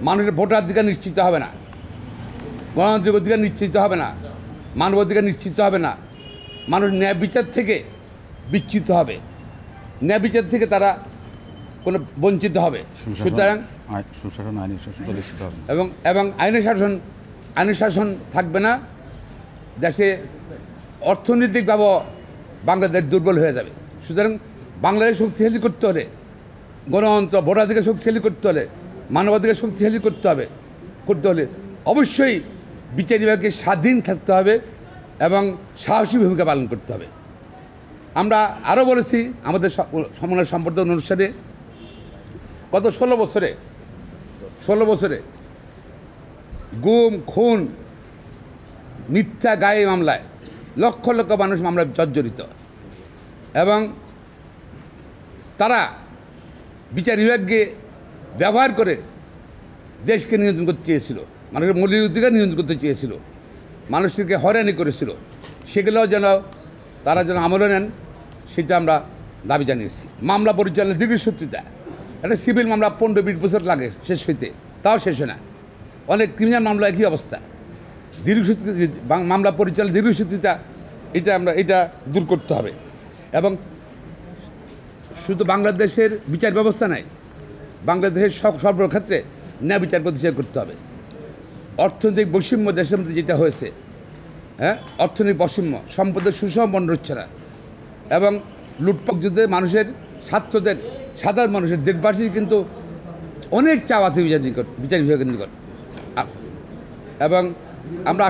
মানুষের ভোটাধিকার নিশ্চিত হবে না, গণতান্ত্রিক অধিকার নিশ্চিত হবে না, মানবাধিকার নিশ্চিত হবে না, মানুষ ন্যায় বিচার থেকে বিচ্যুত হবে, ন্যায় বিচার থেকে তারা কোনো বঞ্চিত হবে। সুতরাং সুশাসন আইনি শাসন প্রতিষ্ঠিত হবে এবং আইনি শাসন থাকবে না, দেশে অর্থনৈতিকভাবে বাংলাদেশ দুর্বল হয়ে যাবে। সুতরাং বাংলাদেশ শক্তিশালী করতে হলে, গণতন্ত্র ভোটাধিকার শক্তিশালী করতে হলে, মানবাধিকার শক্তিশালী করতে হলে অবশ্যই বিচার বিভাগকে স্বাধীন থাকতে হবে এবং সাহসী ভূমিকা পালন করতে হবে। আমরা আরও বলেছি আমাদের সমন্বয় সম্বর্ধন অনুষ্ঠানে, গত 16 বছরে গুম, খুন, মিথ্যা গায়ে মামলায় লক্ষ লক্ষ মানুষ মামলায় জর্জরিত, এবং তারা বিচার বিভাগকে ব্যবহার করে দেশকে নিয়ন্ত্রণ করতে চেয়েছিল, মানুষের মৌলিক অধিকার নিয়ন্ত্রণ করতে চেয়েছিল, মানুষকে হয়রানি করেছিল। সেগুলোও যেন তারা যেন আমলে নেন, সেটা আমরা দাবি জানিয়েছি। মামলা পরিচালনার দীর্ঘসূত্রিতা, একটা সিভিল মামলা 15-20 বছর লাগে শেষ হইতে, তাও শেষ হয় না। অনেক ক্রিমিনাল মামলা একই অবস্থা। মামলা পরিচালনার দীর্ঘসূত্রিতা, এটা দূর করতে হবে। এবং শুধু বাংলাদেশের বিচার ব্যবস্থা নাই, বাংলাদেশের সর্বক্ষেত্রে ন্যায় বিচার প্রতিষ্ঠা করতে হবে। অর্থনৈতিক বৈষম্য দেশের মধ্যে যেটা হয়েছে, অর্থনৈতিক বৈষম্য, সম্পদের সুষম বন্টন হচ্ছে না, এবং লুটপাট যুদ্ধে মানুষের, ছাত্রদের, সাধারণ মানুষের, দেশবাসীর কিন্তু অনেক চাওয়া আছে বিচার বিভাগের নিকট। এবং আমরা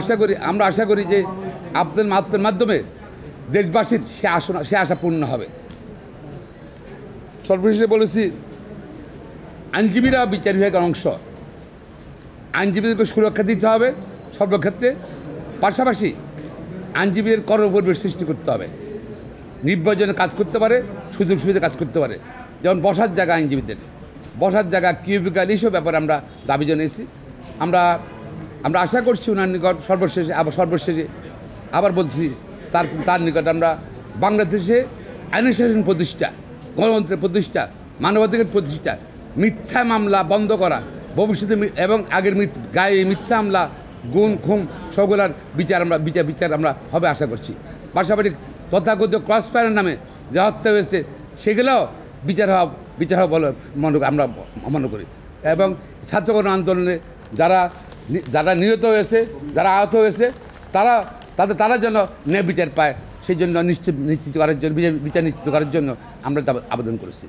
আশা করি যে আপনাদের মাধ্যমে দেশবাসীর সে আশা পূর্ণ হবে। সর্বশেষে বলেছি, আইনজীবীরা বিচার বিভাগের অংশ, আইনজীবীদেরকে সুরক্ষা দিতে হবে সর্বক্ষেত্রে। পাশাপাশি আইনজীবীদের কর্মপরিবেশ সৃষ্টি করতে হবে, নির্বাচনে কাজ করতে পারে, সুযোগ সুবিধা কাজ করতে পারে। যেমন বসার জায়গা, আইনজীবীদের বসার জায়গা, কিউবিক্যাল, এইসব ব্যাপারে আমরা দাবি জানিয়েছি। আমরা আশা করছি ওনার নিকট সর্বশেষে আবার বলছি, তার নিকট আমরা বাংলাদেশে আইনি শাসন প্রতিষ্ঠা, গণতন্ত্রের প্রতিষ্ঠা, মানবাধিকার প্রতিষ্ঠা, মিথ্যা মামলা বন্ধ করা, ভবিষ্যতে এবং আগের গায়ে মিথ্যা মামলা, গুম, খুন, সবগুলার বিচার আমরা হবে আশা করছি। পাশাপাশি তথাকথিত ক্রস ফায়ারের নামে যে হত্যা হয়েছে, সেগুলোও বিচার হওয়া বলে আমরা মনে করি। এবং ছাত্রগণ আন্দোলনে যারা নিহত হয়েছে, যারা আহত হয়েছে, তারা যেন ন্যায় বিচার পায়, সেই জন্য নিশ্চিত করার জন্য, বিচার নিশ্চিত করার জন্য আমরা আবেদন করেছি।